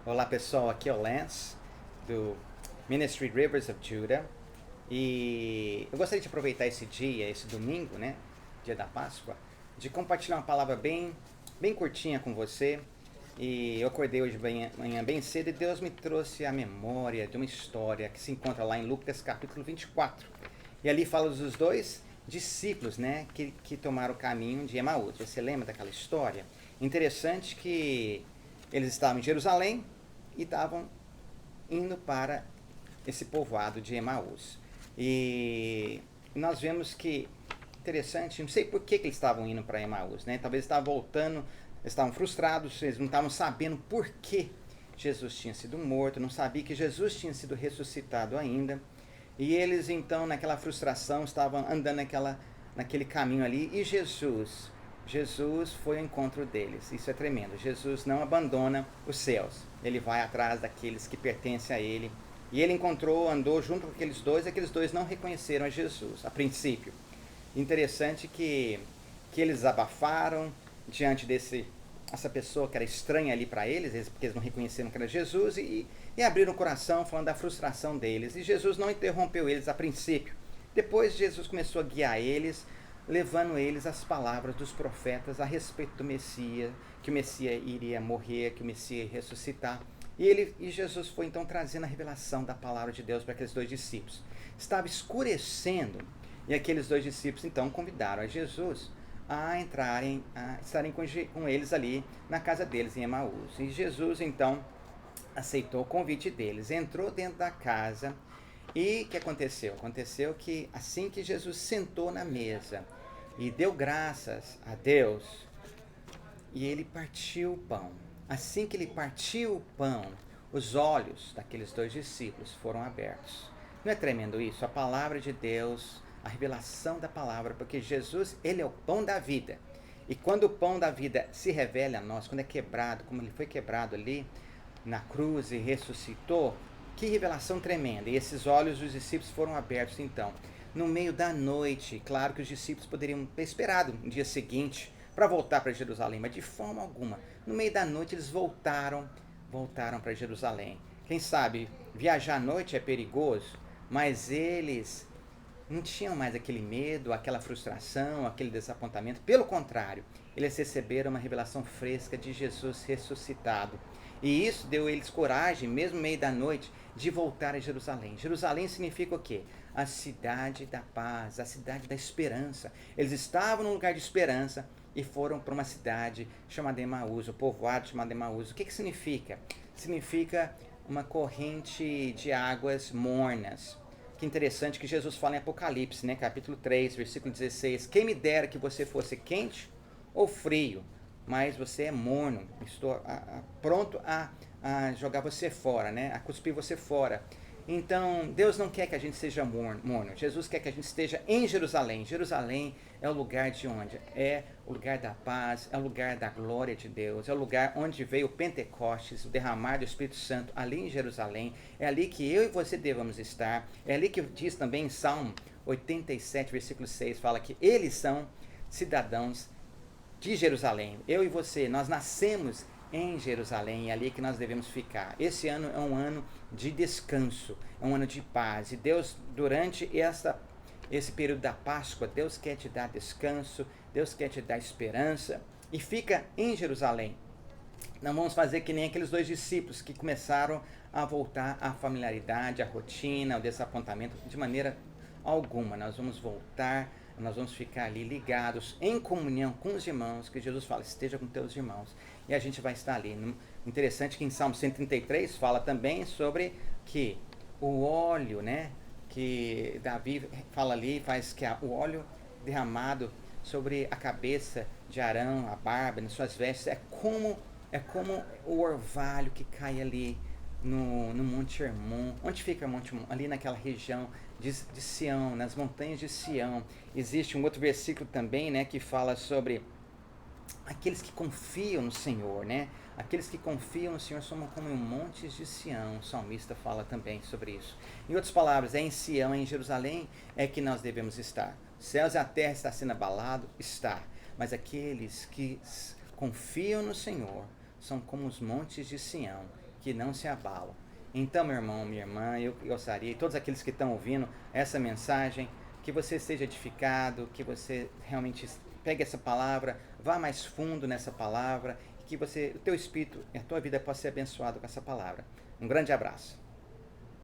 Olá pessoal, aqui é o Lance do Ministry Rivers of Judah e eu gostaria de aproveitar esse dia, esse domingo, né, dia da Páscoa, de compartilhar uma palavra bem curtinha com você. E eu acordei hoje manhã bem cedo e Deus me trouxe a memória de uma história que se encontra lá em Lucas capítulo 24. E ali fala dos dois discípulos, né, que tomaram o caminho de Emaús. Você lembra daquela história? Interessante que eles estavam em Jerusalém e estavam indo para esse povoado de Emaús. E nós vemos que, interessante, não sei por que eles estavam indo para Emaús, né? Talvez estavam voltando, estavam frustrados, eles não estavam sabendo por que Jesus tinha sido morto, não sabiam que Jesus tinha sido ressuscitado ainda. E eles então, naquela frustração, estavam andando naquele caminho ali, e Jesus foi ao encontro deles. Isso é tremendo. Jesus não abandona os céus. Ele vai atrás daqueles que pertencem a ele. E ele andou junto com aqueles dois não reconheceram a Jesus, a princípio. Interessante que eles abafaram diante essa pessoa que era estranha ali para eles, porque eles não reconheceram que era Jesus, e abriram o coração falando da frustração deles. E Jesus não interrompeu eles a princípio. Depois Jesus começou a guiar eles, levando eles as palavras dos profetas a respeito do Messias, que o Messias iria morrer, que o Messias ia ressuscitar. E Jesus foi então trazendo a revelação da palavra de Deus para aqueles dois discípulos. Estava escurecendo e aqueles dois discípulos então convidaram a Jesus a estarem com eles ali na casa deles em Emaús. E Jesus então aceitou o convite deles, entrou dentro da casa. E o que aconteceu? Aconteceu que assim que Jesus sentou na mesa e deu graças a Deus, e ele partiu o pão. Assim que ele partiu o pão, os olhos daqueles dois discípulos foram abertos. Não é tremendo isso? A palavra de Deus, a revelação da palavra, porque Jesus, ele é o pão da vida. E quando o pão da vida se revela a nós, quando é quebrado, como ele foi quebrado ali na cruz e ressuscitou, que revelação tremenda. E esses olhos dos discípulos foram abertos então. No meio da noite, claro que os discípulos poderiam ter esperado no dia seguinte para voltar para Jerusalém, mas de forma alguma. No meio da noite eles voltaram para Jerusalém. Quem sabe viajar à noite é perigoso, mas eles não tinham mais aquele medo, aquela frustração, aquele desapontamento. Pelo contrário, eles receberam uma revelação fresca de Jesus ressuscitado. E isso deu a eles coragem, mesmo no meio da noite, de voltar a Jerusalém. Jerusalém significa o quê? A cidade da paz, a cidade da esperança. Eles estavam num lugar de esperança e foram para uma cidade chamada Emaús, o povoado chamado Emaús. O que significa? Significa uma corrente de águas mornas. Que interessante que Jesus fala em Apocalipse, né? Capítulo 3, versículo 16. Quem me dera que você fosse quente ou frio, mas você é morno. Estou pronto a jogar você fora, né? A cuspir você fora. Então, Deus não quer que a gente seja morno. Jesus quer que a gente esteja em Jerusalém. Jerusalém é o lugar de onde? É o lugar da paz, é o lugar da glória de Deus, é o lugar onde veio o Pentecostes, o derramar do Espírito Santo, ali em Jerusalém. É ali que eu e você devemos estar. É ali que diz também em Salmo 87, versículo 6, fala que eles são cidadãos de Jerusalém. Eu e você, nós nascemos em Jerusalém, é ali que nós devemos ficar. Esse ano é um ano de descanso, é um ano de paz. E Deus, durante esse período da Páscoa, Deus quer te dar descanso, Deus quer te dar esperança. E fica em Jerusalém. Não vamos fazer que nem aqueles dois discípulos que começaram a voltar à familiaridade, à rotina, ao desapontamento, de maneira alguma. Nós vamos voltar, nós vamos ficar ali ligados, em comunhão com os irmãos, que Jesus fala, esteja com teus irmãos. E a gente vai estar ali. Interessante que em Salmo 133 fala também sobre que o óleo, né, que Davi fala ali, faz que o óleo derramado sobre a cabeça de Arão, a barba, nas suas vestes, é como o orvalho que cai ali no Monte Hermon. Onde fica o Monte Hermon? Ali naquela região de Sião, nas montanhas de Sião. Existe um outro versículo também, né, que fala sobre aqueles que confiam no Senhor, né? Aqueles que confiam no Senhor são como em montes de Sião. O salmista fala também sobre isso. Em outras palavras, é em Sião, é em Jerusalém, é que nós devemos estar. Os céus e a terra está sendo abalado, está. Mas aqueles que confiam no Senhor são como os montes de Sião, que não se abalam. Então, meu irmão, minha irmã, eu gostaria, e todos aqueles que estão ouvindo essa mensagem, que você seja edificado, que você realmente pegue essa palavra, vá mais fundo nessa palavra, e que o teu espírito e a tua vida possa ser abençoado com essa palavra. Um grande abraço.